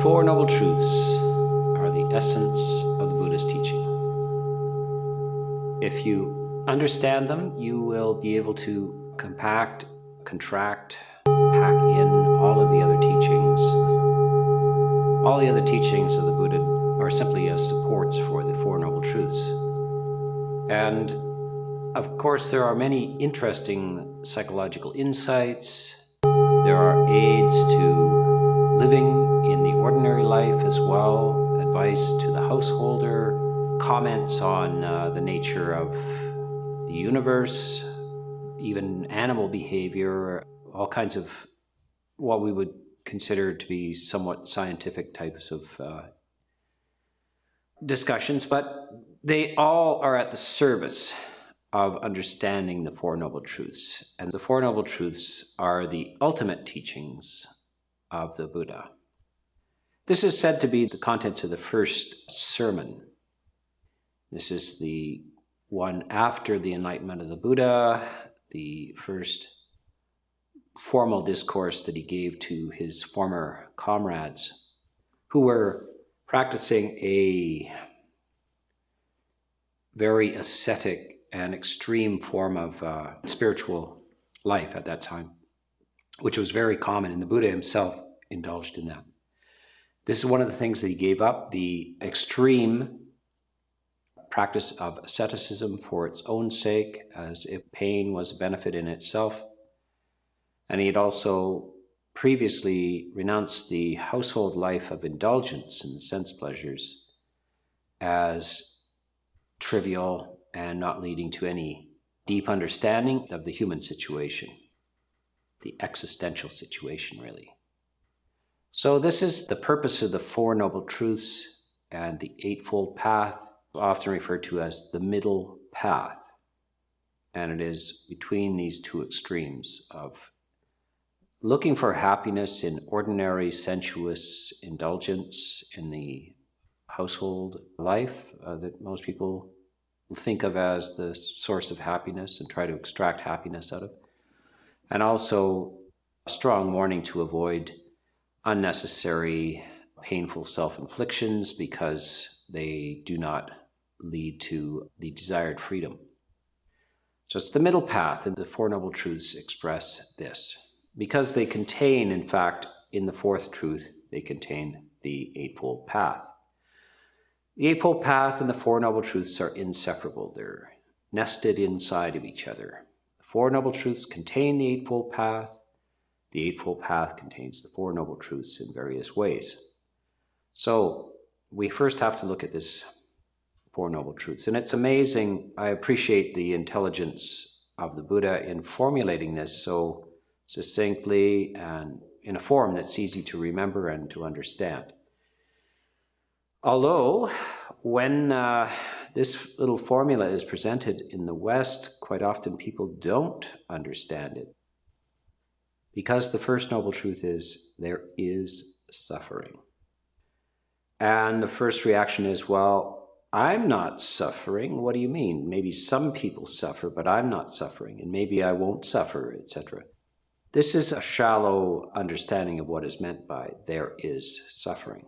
Four Noble Truths are the essence of the Buddhist teaching. If you understand them, you will be able to compact, contract, pack in all of the other teachings. All the other teachings of the Buddha are simply as supports for the Four Noble Truths. And of course, there are many interesting psychological insights. There are aids to living in the ordinary life as well, advice to the householder, comments on the nature of the universe, even animal behavior, all kinds of what we would consider to be somewhat scientific types of discussions, but they all are at the service of understanding the Four Noble Truths. And the Four Noble Truths are the ultimate teachings of the Buddha. This is said to be the contents of the first sermon. This is the one after the enlightenment of the Buddha, the first formal discourse that he gave to his former comrades who were practicing a very ascetic and extreme form of spiritual life at that time, which was very common, and the Buddha himself indulged in that. This is one of the things that he gave up, the extreme practice of asceticism for its own sake, as if pain was a benefit in itself. And he had also previously renounced the household life of indulgence and sense pleasures as trivial and not leading to any deep understanding of the human situation, the existential situation, really. So this is the purpose of the Four Noble Truths and the Eightfold Path, often referred to as the middle path. And it is between these two extremes of looking for happiness in ordinary sensuous indulgence in the household life that most people think of as the source of happiness and try to extract happiness out of, and also a strong warning to avoid unnecessary painful self-inflictions because they do not lead to the desired freedom. So it's the middle path, and the Four Noble Truths express this. Because they contain, in fact, in the fourth truth, they contain the Eightfold Path. The Eightfold Path and the Four Noble Truths are inseparable. They're nested inside of each other. The Four Noble Truths contain the Eightfold Path. The Eightfold Path contains the Four Noble Truths in various ways. So we first have to look at this Four Noble Truths. And it's amazing. I appreciate the intelligence of the Buddha in formulating this so succinctly and in a form that's easy to remember and to understand. Although, when this little formula is presented in the West, quite often people don't understand it. Because the first noble truth is, there is suffering. And the first reaction is, well, I'm not suffering. What do you mean? Maybe some people suffer, but I'm not suffering, and maybe I won't suffer, etc. This is a shallow understanding of what is meant by there is suffering.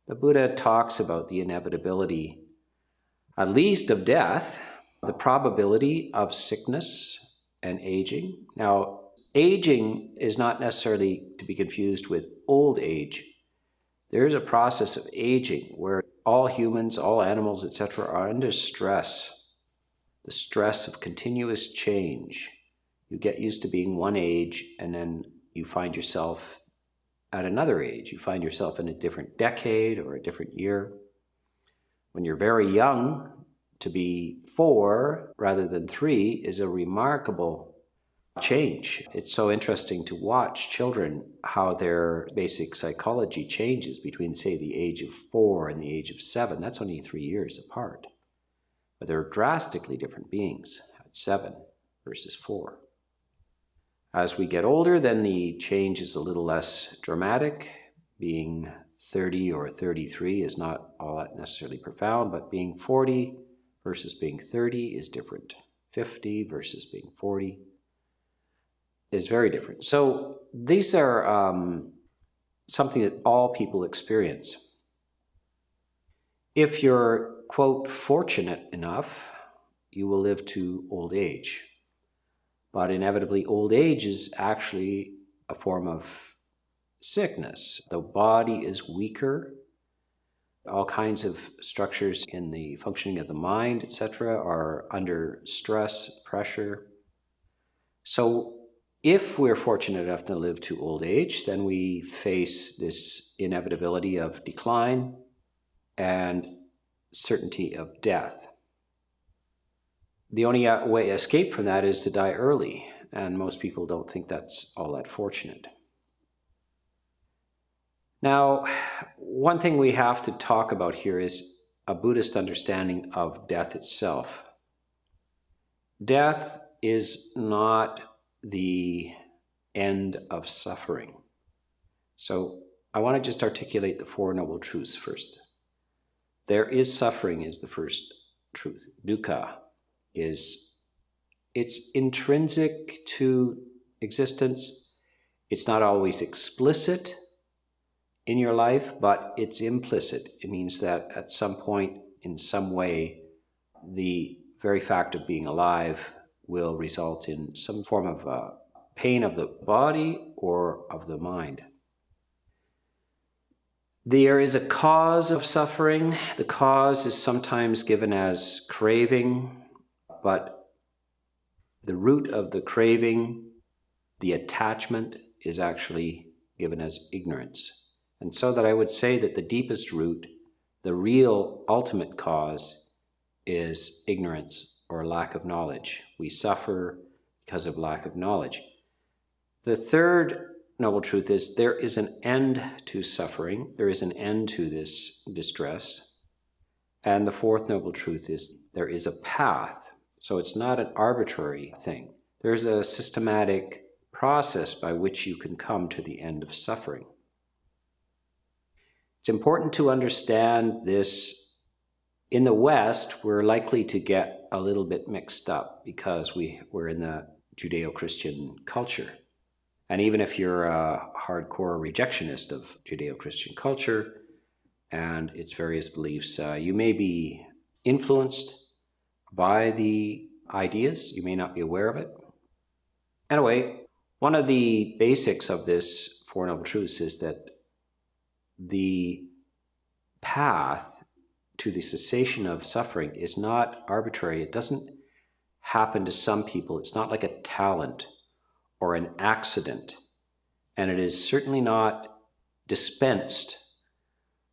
The Buddha talks about the inevitability, at least of death, the probability of sickness and aging. Now, aging is not necessarily to be confused with old age. There is a process of aging where all humans, all animals, etc., are under stress, the stress of continuous change. You get used to being one age, and then you find yourself at another age. You find yourself in a different decade or a different year. When you're very young, to be 4 rather than 3 is a remarkable change. It's so interesting to watch children, how their basic psychology changes between, say, the age of 4 and the age of 7. That's only 3 years apart. But they're drastically different beings at 7 versus 4. As we get older, then the change is a little less dramatic. Being 30 or 33 is not all that necessarily profound, but being 40 versus being 30 is different. 50 versus being 40 is very different. So these are something that all people experience. If you're, quote, fortunate enough, you will live to old age. But inevitably, old age is actually a form of sickness. The body is weaker. All kinds of structures in the functioning of the mind, etc., are under stress, pressure. So if we're fortunate enough to live to old age, then we face this inevitability of decline and certainty of death. The only way to escape from that is to die early, and most people don't think that's all that fortunate. Now, one thing we have to talk about here is a Buddhist understanding of death itself. Death is not the end of suffering. So I want to just articulate the Four Noble Truths first. There is suffering is the first truth. Dukkha it's intrinsic to existence. It's not always explicit in your life, but it's implicit. It means that at some point, in some way, the very fact of being alive will result in some form of pain of the body or of the mind. There is a cause of suffering. The cause is sometimes given as craving, but the root of the craving, the attachment, is actually given as ignorance. And so that I would say that the deepest root, the real ultimate cause, is ignorance or lack of knowledge. We suffer because of lack of knowledge. The third noble truth is there is an end to suffering. There is an end to this distress. And the fourth noble truth is there is a path. So it's not an arbitrary thing. There's a systematic process by which you can come to the end of suffering. It's important to understand this. In the West, we're likely to get a little bit mixed up because we're in the Judeo-Christian culture. And even if you're a hardcore rejectionist of Judeo-Christian culture and its various beliefs, you may be influenced by the ideas. You may not be aware of it. Anyway, one of the basics of this Four Noble Truths is that the path to the cessation of suffering is not arbitrary. It doesn't happen to some people. It's not like a talent or an accident. And it is certainly not dispensed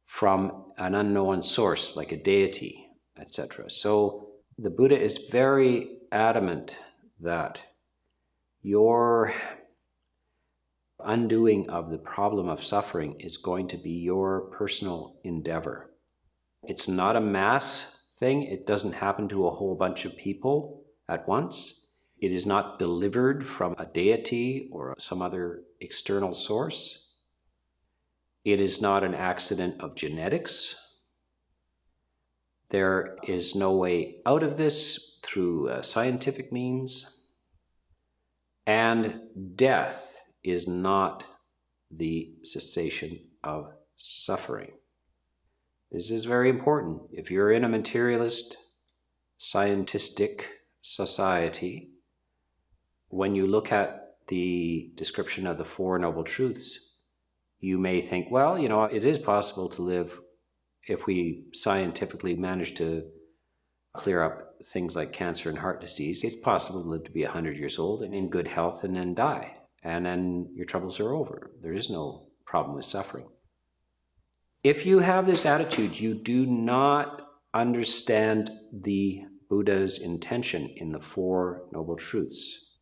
from an unknown source like a deity, etc. So the Buddha is very adamant that your undoing of the problem of suffering is going to be your personal endeavor. It's not a mass thing. It doesn't happen to a whole bunch of people at once. It is not delivered from a deity or some other external source. It is not an accident of genetics. There is no way out of this through scientific means. And death is not the cessation of suffering. This is very important. If you're in a materialist, scientistic society, when you look at the description of the Four Noble Truths, you may think, well, it is possible to live if we scientifically manage to clear up things like cancer and heart disease. It's possible to live to be 100 years old and in good health and then die. And then your troubles are over. There is no problem with suffering. If you have this attitude, you do not understand the Buddha's intention in the Four Noble Truths.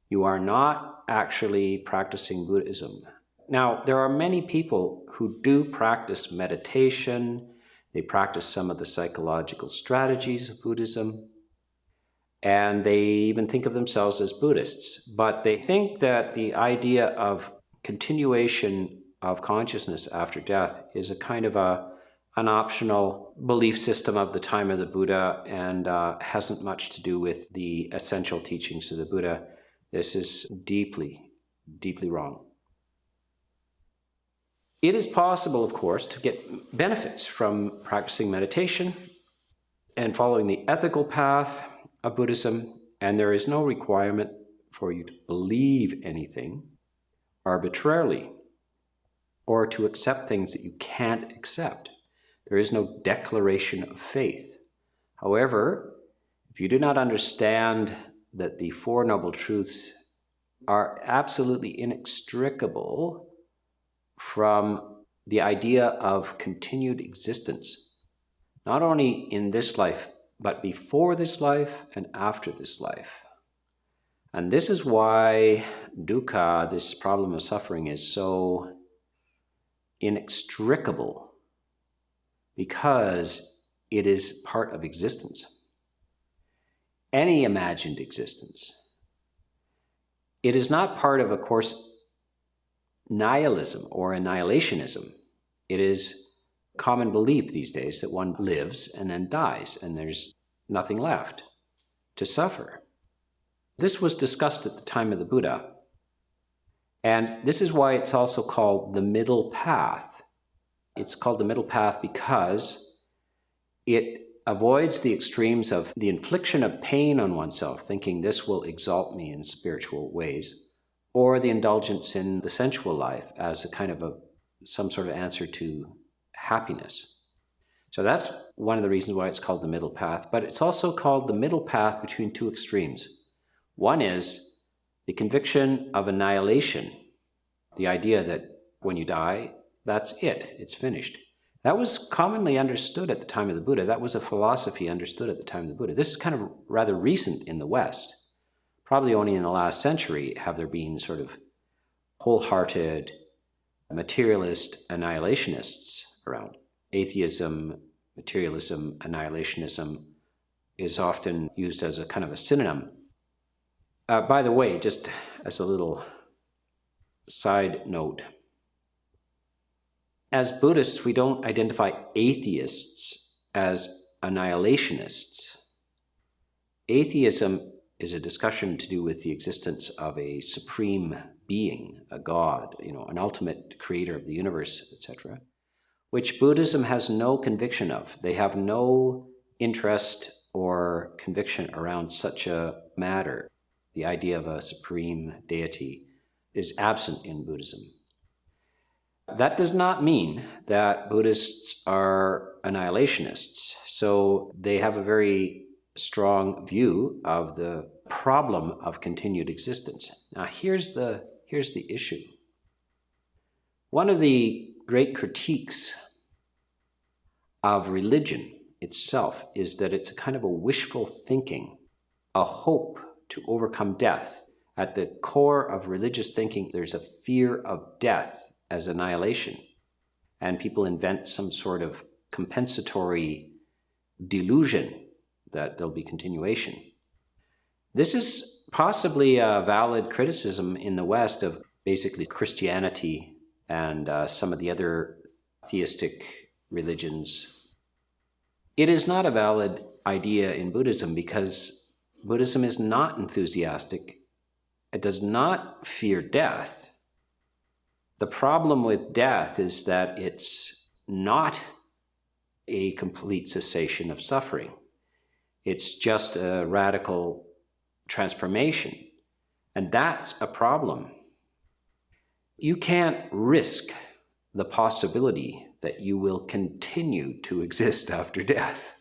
You are not actually practicing Buddhism. Now, there are many people who do practice meditation. They practice some of the psychological strategies of Buddhism, and they even think of themselves as Buddhists. But they think that the idea of continuation of consciousness after death is a kind of an optional belief system of the time of the Buddha and hasn't much to do with the essential teachings of the Buddha. This is deeply, deeply wrong. It is possible, of course, to get benefits from practicing meditation and following the ethical path of Buddhism, and there is no requirement for you to believe anything arbitrarily or to accept things that you can't accept. There is no declaration of faith. However, if you do not understand that the Four Noble Truths are absolutely inextricable from the idea of continued existence, not only in this life, but before this life and after this life. And this is why dukkha, this problem of suffering, is so inextricable, because it is part of existence. Any imagined existence. It is not part of, of course, nihilism or annihilationism. It is common belief these days that one lives and then dies and there's nothing left to suffer. This was discussed at the time of the Buddha. And this is why it's also called the middle path. It's called the middle path because it avoids the extremes of the infliction of pain on oneself, thinking this will exalt me in spiritual ways, or the indulgence in the sensual life as a kind of some sort of answer to happiness. So that's one of the reasons why it's called the middle path, but it's also called the middle path between two extremes. One is the conviction of annihilation, the idea that when you die, that's it, it's finished. That was commonly understood at the time of the Buddha. That was a philosophy understood at the time of the Buddha. This is kind of rather recent in the West. Probably only in the last century have there been sort of wholehearted materialist annihilationists around. Atheism, materialism, annihilationism is often used as a kind of a synonym. By the way, just as a little side note, as Buddhists, we don't identify atheists as annihilationists. Atheism is a discussion to do with the existence of a supreme being, a God, an ultimate creator of the universe, etc., which Buddhism has no conviction of. They have no interest or conviction around such a matter. The idea of a supreme deity is absent in Buddhism. That does not mean that Buddhists are annihilationists. So they have a very strong view of the problem of continued existence. Now here's the issue. One of the great critiques of religion itself is that it's a kind of a wishful thinking, a hope to overcome death. At the core of religious thinking, there's a fear of death as annihilation. And people invent some sort of compensatory delusion that there'll be continuation. This is possibly a valid criticism in the West of basically Christianity and some of the other theistic religions. It is not a valid idea in Buddhism because Buddhism is not enthusiastic. It does not fear death. The problem with death is that it's not a complete cessation of suffering. It's just a radical transformation. And that's a problem. You can't risk the possibility that you will continue to exist after death.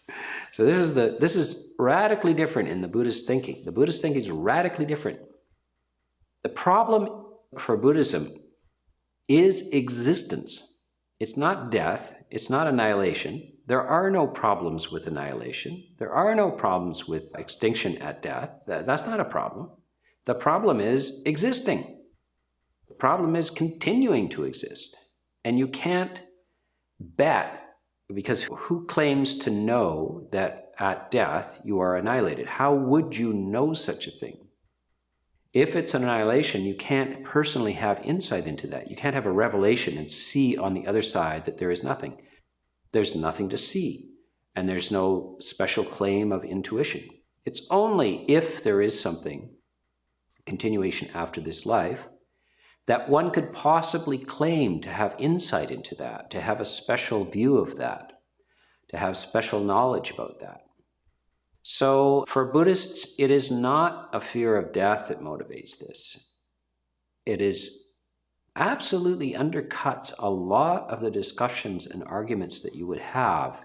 So this is radically different in the Buddhist thinking. The Buddhist thinking is radically different. The problem for Buddhism is existence. It's not death. It's not annihilation. There are no problems with annihilation. There are no problems with extinction at death. That's not a problem. The problem is existing. The problem is continuing to exist. And you can't bet, because who claims to know that at death you are annihilated? How would you know such a thing? If it's an annihilation, you can't personally have insight into that. You can't have a revelation and see on the other side that there is nothing. There's nothing to see, and there's no special claim of intuition. It's only if there is something, continuation after this life, that one could possibly claim to have insight into that, to have a special view of that, to have special knowledge about that. So for Buddhists, it is not a fear of death that motivates this. It is absolutely undercuts a lot of the discussions and arguments that you would have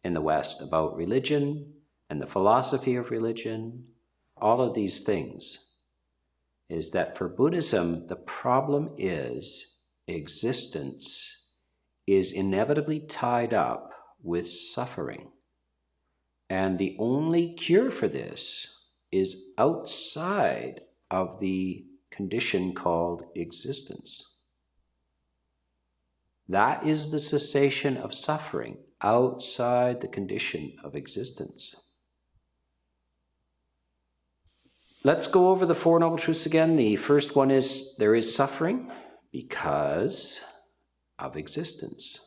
in the West about religion and the philosophy of religion, all of these things, is that for Buddhism, the problem is existence is inevitably tied up with suffering. And the only cure for this is outside of the condition called existence. That is the cessation of suffering outside the condition of existence. Let's go over the Four Noble Truths again. The first one is there is suffering because of existence.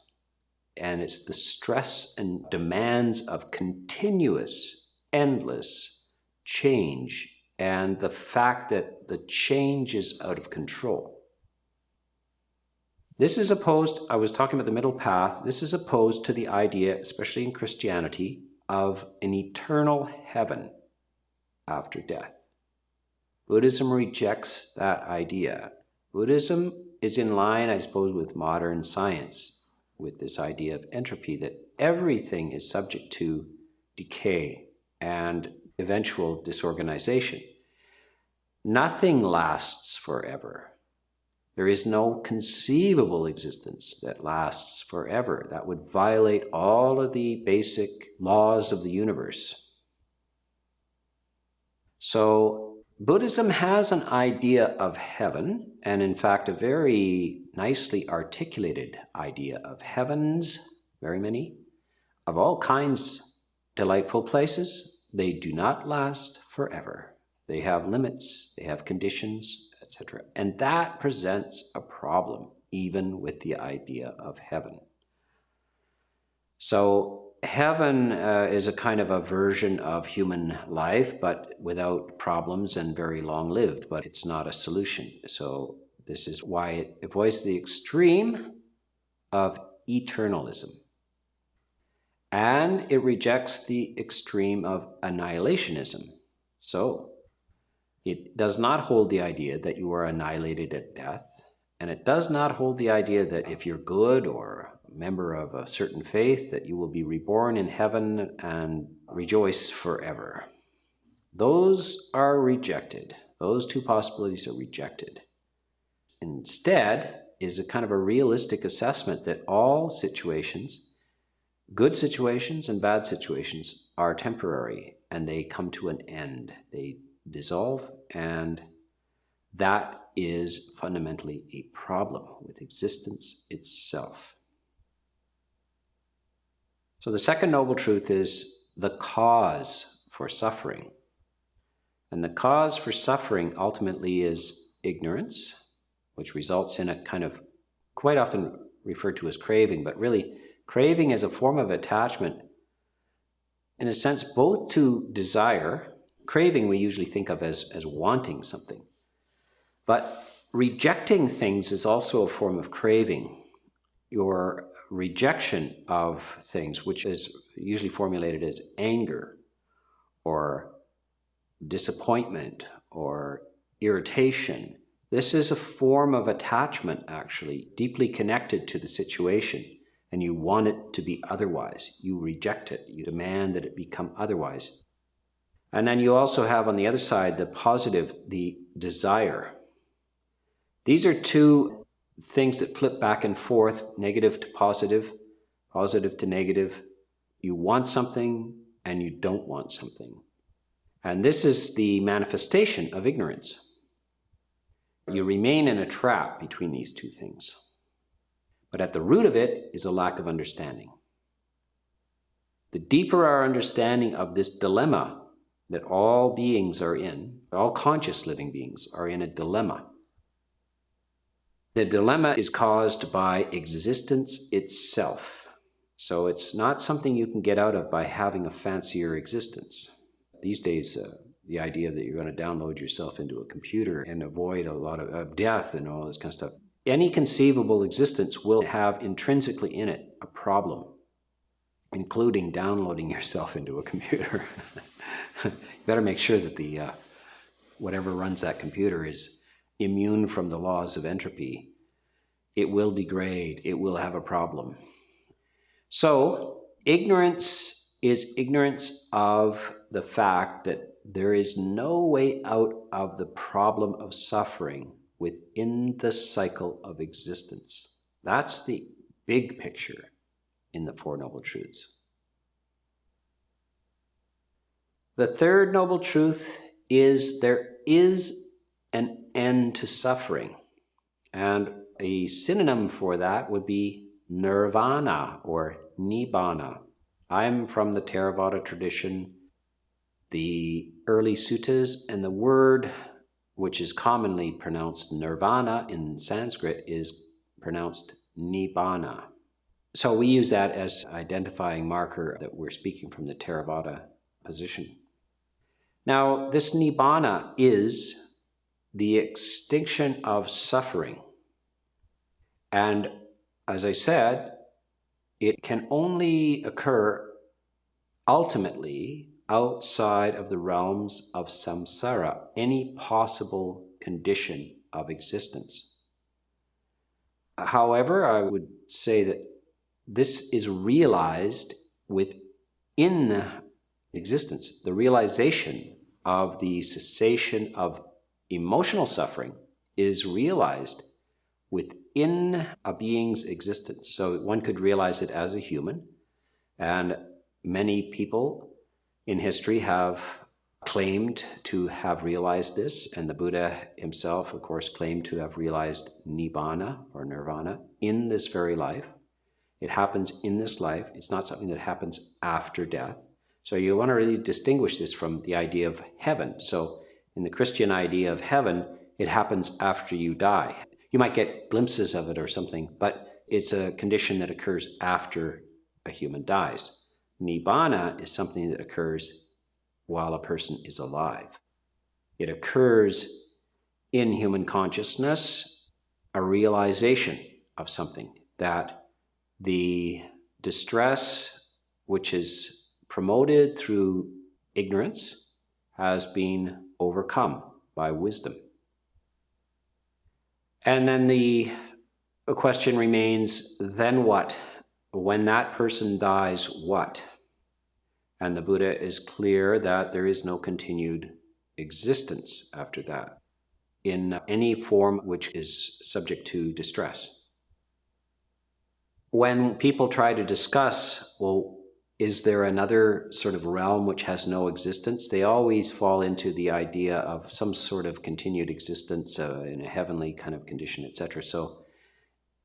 And it's the stress and demands of continuous, endless change, and the fact that the change is out of control. This is opposed, I was talking about the middle path, this is opposed to the idea, especially in Christianity, of an eternal heaven after death. Buddhism rejects that idea. Buddhism is in line, I suppose, with modern science, with this idea of entropy, that everything is subject to decay and eventual disorganization. Nothing lasts forever. There is no conceivable existence that lasts forever. That would violate all of the basic laws of the universe. So Buddhism has an idea of heaven, and in fact a very nicely articulated idea of heavens, very many, of all kinds, delightful places. They do not last forever. They have limits, they have conditions, etc. And that presents a problem, even with the idea of heaven. So heaven is a kind of a version of human life, but without problems and very long-lived, but it's not a solution. So this is why it avoids the extreme of eternalism. And it rejects the extreme of annihilationism. So it does not hold the idea that you are annihilated at death, and it does not hold the idea that if you're good or a member of a certain faith, that you will be reborn in heaven and rejoice forever. Those are rejected. Those two possibilities are rejected. Instead is a kind of a realistic assessment that all situations, good situations and bad situations, are temporary and they come to an end. They dissolve, and that is fundamentally a problem with existence itself. So the second noble truth is the cause for suffering. And the cause for suffering ultimately is ignorance, which results in a kind of, quite often referred to as craving, but really craving is a form of attachment, in a sense, both to desire. Craving we usually think of as wanting something. But rejecting things is also a form of craving. Your rejection of things, which is usually formulated as anger or disappointment or irritation. This is a form of attachment, actually, deeply connected to the situation, and you want it to be otherwise. You reject it. You demand that it become otherwise. And then you also have on the other side the positive, the desire. These are two things that flip back and forth, negative to positive, positive to negative. You want something and you don't want something. And this is the manifestation of ignorance. You remain in a trap between these two things. But at the root of it is a lack of understanding. The deeper our understanding of this dilemma that all beings are in, all conscious living beings are in a dilemma. The dilemma is caused by existence itself. So it's not something you can get out of by having a fancier existence. These days, the idea that you're going to download yourself into a computer and avoid a lot of death and all this kind of stuff. Any conceivable existence will have intrinsically in it a problem, including downloading yourself into a computer. You better make sure that the whatever runs that computer is immune from the laws of entropy. It will degrade. It will have a problem. So ignorance is ignorance of the fact that there is no way out of the problem of suffering within the cycle of existence. That's the big picture in the Four Noble Truths. The third noble truth is there is an end to suffering. And a synonym for that would be nirvana or nibbana. I'm from the Theravada tradition. The early suttas and the word, which is commonly pronounced nirvana in Sanskrit, is pronounced nibbana. So we use that as identifying marker that we're speaking from the Theravada position. Now, this nibbana is the extinction of suffering. And as I said, it can only occur ultimately outside of the realms of samsara, any possible condition of existence. However, I would say that this is realized within existence. The realization of the cessation of emotional suffering is realized within a being's existence. So one could realize it as a human, and many people in history have claimed to have realized this, and the Buddha himself, of course, claimed to have realized nibbana or nirvana in this very life. It happens in this life. It's not something that happens after death. So you want to really distinguish this from the idea of heaven. So in the Christian idea of heaven, it happens after you die. You might get glimpses of it or something, but it's a condition that occurs after a human dies. Nibbana is something that occurs while a person is alive. It occurs in human consciousness, a realization of something, that the distress which is promoted through ignorance has been overcome by wisdom. And then the question remains, then what? When that person dies, what? And the Buddha is clear that there is no continued existence after that in any form which is subject to distress. When people try to discuss, well, is there another sort of realm which has no existence? They always fall into the idea of some sort of continued existence in a heavenly kind of condition, etc. So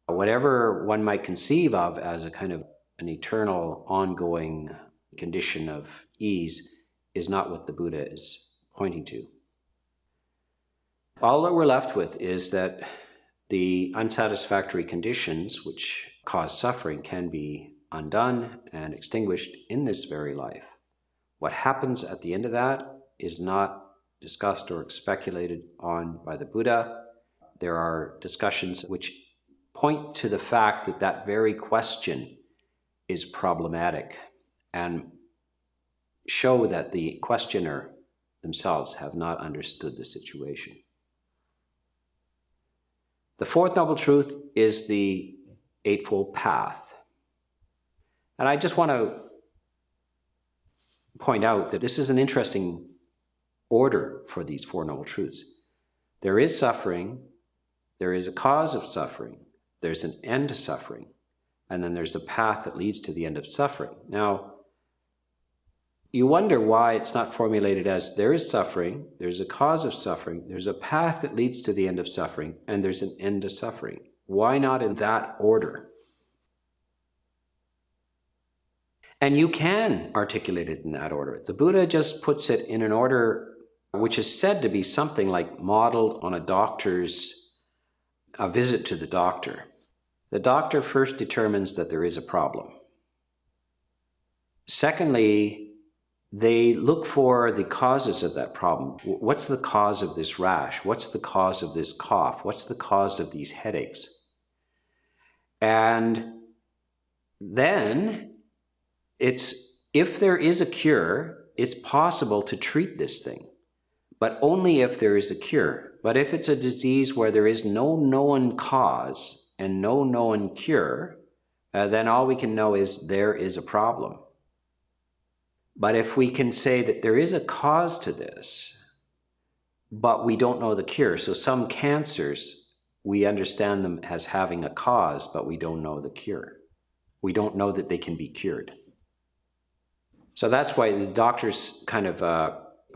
whatever one might conceive of as a kind of an eternal, ongoing condition of ease is not what the Buddha is pointing to. All that we're left with is that the unsatisfactory conditions which cause suffering can be undone and extinguished in this very life. What happens at the end of that is not discussed or speculated on by the Buddha. There are discussions which point to the fact that that very question is problematic and show that the questioner themselves have not understood the situation. The fourth noble truth is the Eightfold Path. And I just want to point out that this is an interesting order for these Four Noble Truths. There is suffering, there is a cause of suffering, there's an end to suffering, and then there's a path that leads to the end of suffering. Now, you wonder why it's not formulated as there is suffering, there's a cause of suffering, there's a path that leads to the end of suffering, and there's an end to suffering. Why not in that order? And you can articulate it in that order. The Buddha just puts it in an order which is said to be something like modeled on a visit to the doctor. The doctor first determines that there is a problem. Secondly, they look for the causes of that problem. What's the cause of this rash? What's the cause of this cough? What's the cause of these headaches? And then if there is a cure, it's possible to treat this thing, but only if there is a cure. But if it's a disease where there is no known cause and no known cure, then all we can know is there is a problem. But if we can say that there is a cause to this, but we don't know the cure. So some cancers, we understand them as having a cause, but we don't know the cure. We don't know that they can be cured. So that's why the doctor's kind of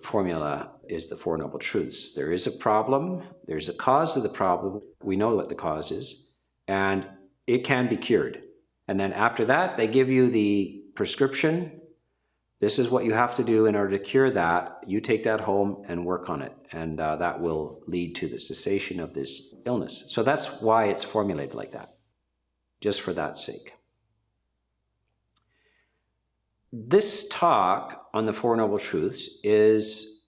formula is the Four Noble Truths. There is a problem, there's a cause of the problem, we know what the cause is, and it can be cured. And then after that, they give you the prescription. This is what you have to do in order to cure that. You take that home and work on it, and that will lead to the cessation of this illness. So that's why it's formulated like that, just for that sake. This talk on the Four Noble Truths is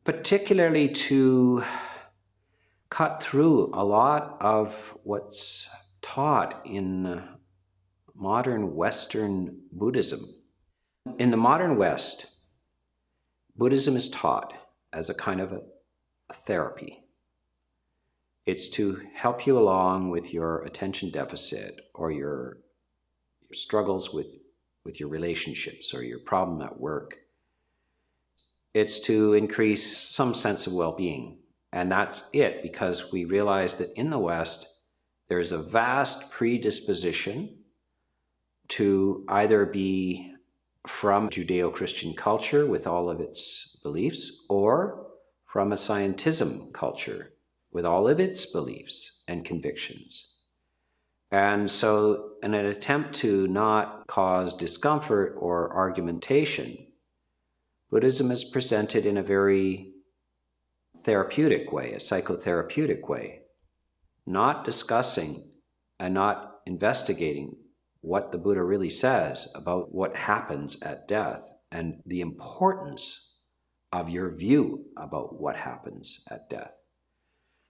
particularly to cut through a lot of what's taught in modern Western Buddhism. In the modern West, Buddhism is taught as a kind of a therapy. It's to help you along with your attention deficit or your struggles with your relationships or your problem at work. It's to increase some sense of well-being. And that's it, because we realize that in the West, there's a vast predisposition to either be from Judeo-Christian culture with all of its beliefs, or from a scientism culture with all of its beliefs and convictions. And so in an attempt to not cause discomfort or argumentation, Buddhism is presented in a very therapeutic way, a psychotherapeutic way, not discussing and not investigating what the Buddha really says about what happens at death and the importance of your view about what happens at death.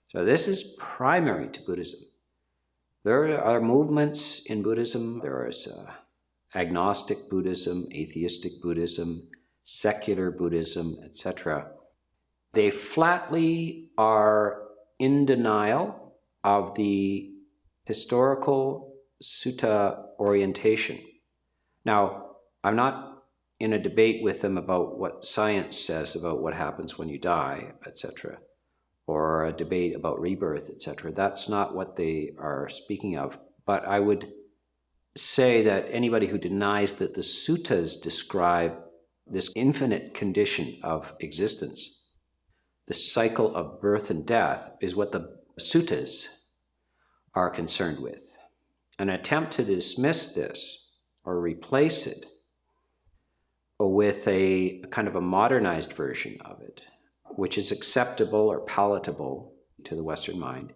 So this is primary to Buddhism. There are movements in Buddhism. There is agnostic Buddhism, atheistic Buddhism, secular Buddhism, etc. They flatly are in denial of the historical sutta orientation. Now, I'm not in a debate with them about what science says about what happens when you die, etc., or a debate about rebirth, etc. That's not what they are speaking of. But I would say that anybody who denies that the suttas describe this infinite condition of existence, the cycle of birth and death, is what the suttas are concerned with. An attempt to dismiss this or replace it with a kind of a modernized version of it, which is acceptable or palatable to the Western mind,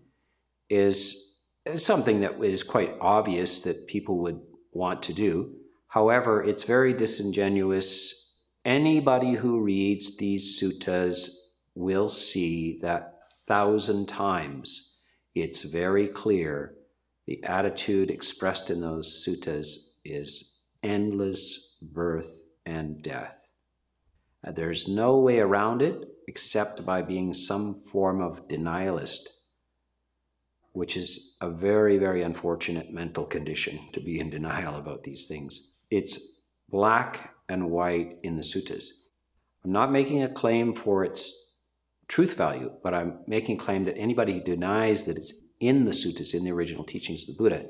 is something that is quite obvious that people would want to do. However, it's very disingenuous. Anybody who reads these suttas will see that 1,000 times it's very clear the attitude expressed in those suttas is endless birth and death. There's no way around it except by being some form of denialist, which is a very, very unfortunate mental condition, to be in denial about these things. It's black and white in the suttas. I'm not making a claim for its truth value, but I'm making a claim that anybody who denies that it's in the suttas, in the original teachings of the Buddha,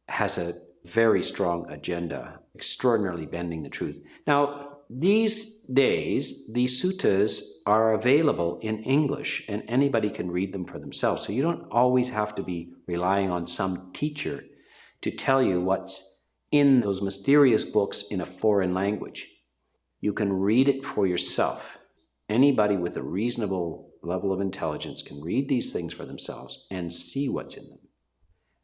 has a very strong agenda, extraordinarily bending the truth. Now, these days, these suttas are available in English, and anybody can read them for themselves. So you don't always have to be relying on some teacher to tell you what's in those mysterious books in a foreign language. You can read it for yourself. Anybody with a reasonable level of intelligence can read these things for themselves and see what's in them.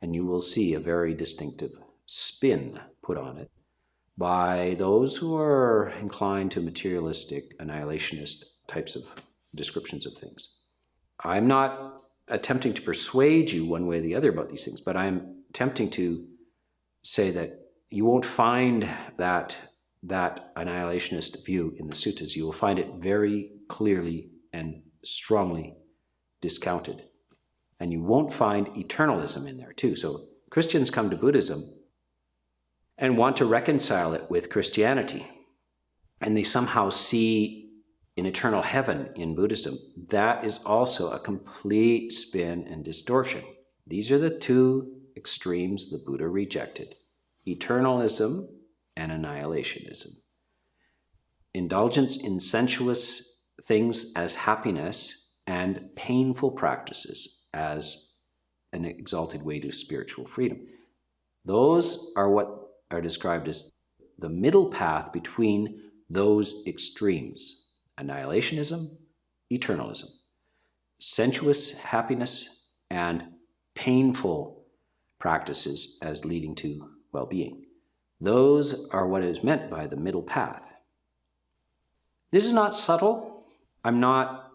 And you will see a very distinctive spin put on it by those who are inclined to materialistic, annihilationist types of descriptions of things. I'm not attempting to persuade you one way or the other about these things, but I'm attempting to say that you won't find that annihilationist view in the suttas. You will find it very clearly and strongly discounted. And you won't find eternalism in there too. So Christians come to Buddhism and want to reconcile it with Christianity. And they somehow see an eternal heaven in Buddhism. That is also a complete spin and distortion. These are the two extremes the Buddha rejected: eternalism and annihilationism. Indulgence in sensuous things as happiness and painful practices as an exalted way to spiritual freedom. Those are what are described as the middle path between those extremes: annihilationism, eternalism, sensuous happiness, and painful practices as leading to well-being. Those are what is meant by the middle path. This is not subtle. I'm not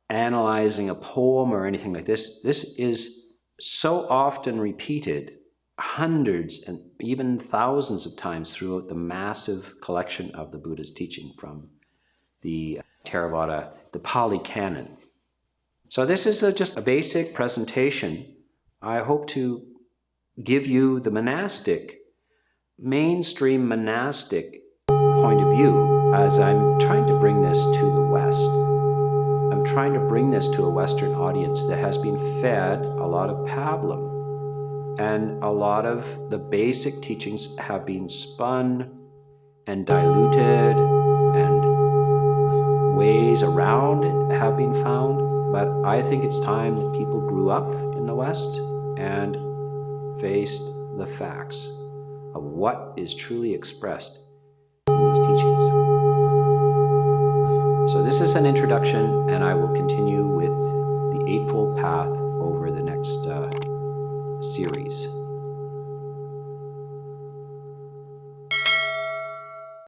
analyzing a poem or anything like this. This is so often repeated hundreds and even thousands of times throughout the massive collection of the Buddha's teaching from the Theravada, the Pali Canon. So this is just a basic presentation. I hope to give you the mainstream monastic point of view as I'm trying to bring this to the West. I'm trying to bring this to a Western audience that has been fed a lot of pablum. And a lot of the basic teachings have been spun and diluted, and ways around it have been found. But I think it's time that people grew up in the West and faced the facts of what is truly expressed in these teachings. So this is an introduction, and I will continue with the Eightfold Path over the next series.